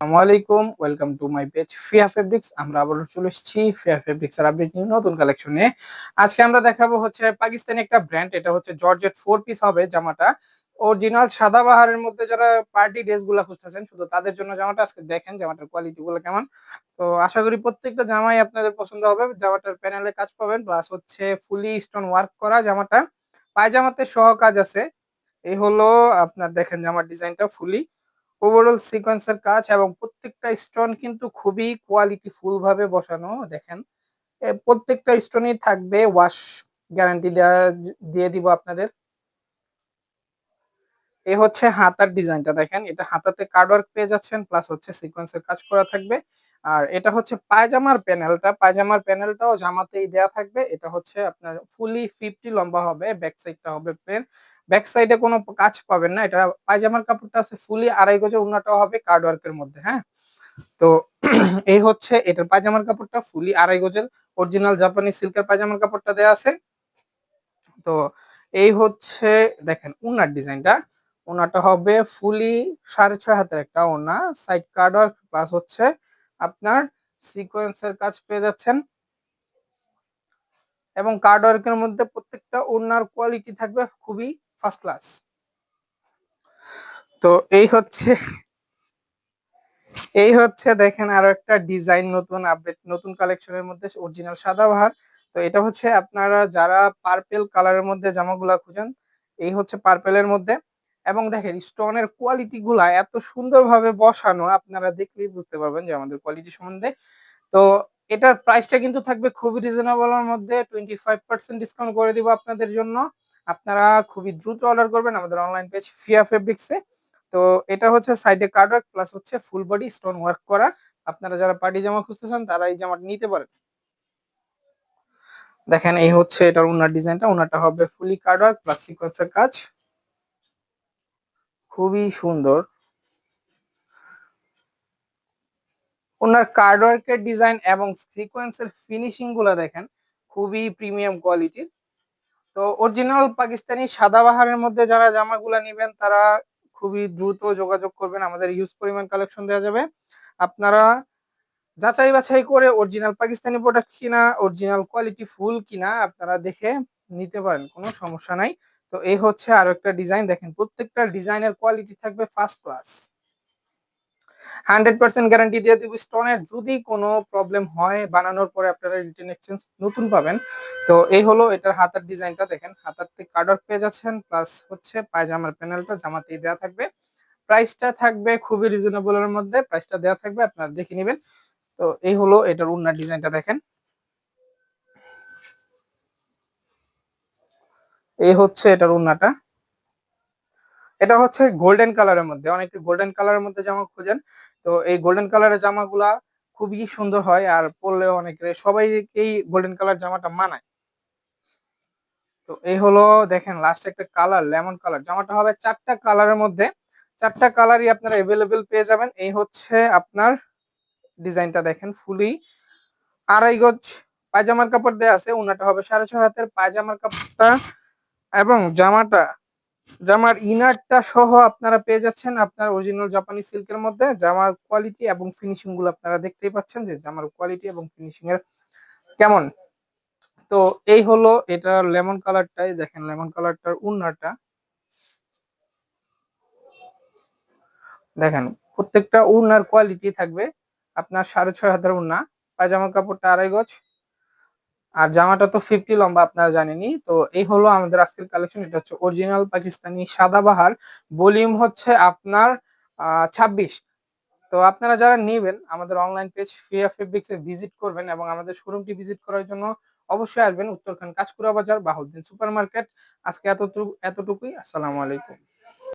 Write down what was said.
আসসালামু আলাইকুম, welcome to my page Fia Fabrics. আমরা আবারও চলে এসেছি ফিয়া ফেব্রিক্স এর আপডেট নিয়ে নতুন কালেকশন নিয়ে। আজকে আমরা দেখাবো হচ্ছে পাকিস্তানি একটা ব্র্যান্ড, এটা হচ্ছে জর্জেট 4 পিস হবে জামাটা। অরিজিনাল সাদাবাহারের মধ্যে যারা পার্টি ড্রেস গুলা খুঁজতেছেন শুধু তাদের জন্য জামাটা। আজকে দেখেন জামাটার কোয়ালিটি গুলো কেমন। তো আশা করি প্রত্যেকটা জামাই আপনাদের পছন্দ হবে। জামাটার প্যানেলে কাজ পাবেন, প্লাস হচ্ছে ফুলি স্টোন ওয়ার্ক করা জামাটা। পায়জামাতে সহ কাজ আছে। এই হলো আপনার দেখেন জামার ডিজাইনটা ফুলি ওভারঅল সিকোয়েন্সের কাজ, এবং প্রত্যেকটা স্টোন কিন্তু খুবই কোয়ালিটি ফুল ভাবে বসানো। দেখেন প্রত্যেকটা স্টোনই থাকবে ওয়াশ গ্যারান্টি দিয়ে দিব আপনাদের। এই হচ্ছে হাতার ডিজাইনটা, দেখেন এটা হাতাতে কার্ড ওয়ার্ক পেয়ে যাচ্ছেন, প্লাস হচ্ছে সিকোয়েন্সের কাজ করা থাকবে। আর এটা হচ্ছে পায়জামার প্যানেলটাও জামাতেই দেয়া থাকবে। এটা হচ্ছে আপনার ফুলি 50 লম্বা হবে, ব্যাক সাইডটা হবে প্লেন। ব্যাক সাইডে কোনো কাজ পাবেন না। এটা পায়জামার কাপড়টা আছে ফুলি 2.5 গজের, ওড়নাটাও হবে কার্ড ওয়ার্কের মধ্যে। হ্যাঁ, তো এই হচ্ছে এটার পায়জামার কাপড়টা ফুলি 2.5 গজের, অরিজিনাল জাপানি সিল্কের পায়জামার কাপড়টা দেয়া আছে। তো এই হচ্ছে দেখেন ওড়নার ডিজাইনটা। ওড়নাটা হবে ফুলি 6.5 হাতের একটা ওড়না, সাইড কার্ড ওয়ার্ক প্লাস হচ্ছে আপনার সিকোয়েন্সের কাজ পেয়ে যাচ্ছেন, এবং কার্ড ওয়ার্কের মধ্যে প্রত্যেকটা ওড়নার কোয়ালিটি থাকবে খুবই ফার্স্ট ক্লাস। তো এই হচ্ছে দেখেন আরো একটা ডিজাইন, নতুন আপডেট, নতুন কালেকশনের মধ্যে অরিজিনাল সাদাবাহার। তো এটা হচ্ছে আপনারা যারা পার্পেল কালারের মধ্যে জামাগুলা খুঁজেন, এই হচ্ছে পার্পেলের মধ্যে। এবং দেখেন স্টোনের কোয়ালিটি গুলা এত সুন্দরভাবে বসানো, আপনারা দেখলেই বুঝতে পারবেন যে আমাদের কোয়ালিটি সম্বন্ধে। তো এটার প্রাইসটা কিন্তু থাকবে খুবই রিজনেবলের মধ্যে, 25% ডিসকাউন্ট করে দিব আপনাদের জন্য। আপনারা খুবই দ্রুত অর্ডার করবেন আমাদের অনলাইন পেজ ফিয়া ফেব্রিক্সে। তো এটা হচ্ছে সাইডে কার্ড ওয়ার্ক প্লাস হচ্ছে ফুল বডি স্টোন ওয়ার্ক করা। আপনারা যারা পার্টি জামা খুঁজতেছেন তারা এই জামাটা নিতে পারেন। দেখেন এই হচ্ছে এটার ওনার ডিজাইনটা। ওনারটা হবে ফুলি কার্ড ওয়ার্ক প্লাস সিকোয়েন্সের কাজ, খুবই সুন্দর। ওনার কার্ড ওয়ার্কের ডিজাইন এবং সিকোয়েন্সের ফিনিশিং গুলা দেখেন খুবই প্রিমিয়াম কোয়ালিটির। তো অরিজিনাল পাকিস্তানি সাদাবাহারের মধ্যে যারা জামাগুলা নেবেন তারা খুবই দ্রুত যোগাযোগ করবেন, আমাদের ইউজ পরিমাণ কালেকশন দেওয়া যাবে। আপনারা যাচাই বাছাই করে অরিজিনাল পাকিস্তানি প্রোডাক্ট কিনা, অরিজিনাল কোয়ালিটি ফুল কিনা আপনারা দেখে নিতে পারেন, কোনো সমস্যা নাই। তো এই হচ্ছে আরো একটা ডিজাইন, দেখেন প্রত্যেকটা ডিজাইনের কোয়ালিটি থাকবে ফার্স্ট ক্লাস। 100% গ্যারান্টি দিয়ে দিব। স্টোনের যদি কোনো প্রবলেম হয় বানানোর পরে আপনারা রিটার্ন এক্সচেঞ্জ নতুন পাবেন। তো এই হলো এটার হাতার ডিজাইনটা, দেখেন হাতার থেকে কার্ড ওয়ার্ক পেয়ে যাচ্ছেন, প্লাস হচ্ছে পায়জামার প্যানেলটা জামাতেই দেওয়া থাকবে। প্রাইসটা থাকবে খুবই রিজনেবলের মধ্যে, প্রাইসটা দেওয়া থাকবে, আপনারা দেখে নেবেন। তো এই হলো এটার ওড়নার ডিজাইনটা, দেখেন এই হচ্ছে এটার ওড়নাটা। এটা হচ্ছে গোল্ডেন কালারের মধ্যে, অনেকে গোল্ডেন কালারের মধ্যে জামা খোঁজেন। তো এই গোল্ডেন কালারের জামাগুলা খুবই সুন্দর হয়, আর পরলেও অনেকে সবাইকেই গোল্ডেন কালার জামাটা মানায়। তো এই হলো দেখেন লাস্ট একটা কালার লেমন কালার, জামাটা হবে 4টা কালারের মধ্যে। 4টা কালারই আপনারা এভেলেবেল পেয়ে যাবেন। এই হচ্ছে আপনার ডিজাইনটা, দেখেন ফুলি 2.5 গজ পায়জামার কাপড় দেওয়া আছে। ওনাটা হবে 6.5 হাতের পায়জামার কাপড়টা, এবং জামার ইনারটা সহ আপনারা পেয়ে যাচ্ছেন আপনার অরিজিনাল জাপানি সিল্কের মধ্যে। জামার কোয়ালিটি এবং ফিনিশিং গুলো আপনারা দেখতেই পাচ্ছেন যে জামার কোয়ালিটি এবং ফিনিশিং এর কেমন। তো এই হলো এটা লেমন কালারটাই, দেখেন লেমন কালারটার ওড়নাটা দেখেন, প্রত্যেকটা ওড়নার কোয়ালিটি থাকবে আপনার 6.5 হাতের ওড়না, পায়জামার কাপড়টা 2.5 গজ, আর জামাটা তো 50 লম্বা আপনারা জানেনই। তো এই হলো আমাদের আজকের কালেকশন। এটা হচ্ছে অরিজিনাল পাকিস্তানি সাদাবাহার, ভলিউম হচ্ছে আপনার 26। তো আপনারা যারা নেবেন আমাদের অনলাইন পেজ ফিয়া ফেব্রিক্সে ভিজিট করবেন, এবং আমাদের শোরুমটি ভিজিট করার জন্য অবশ্যই আসবেন উত্তরখান কাঁচপুরা বাজার, বাহাউদ্দিন সুপার মার্কেট। আজকে এতটুকুই। আসসালামু আলাইকুম।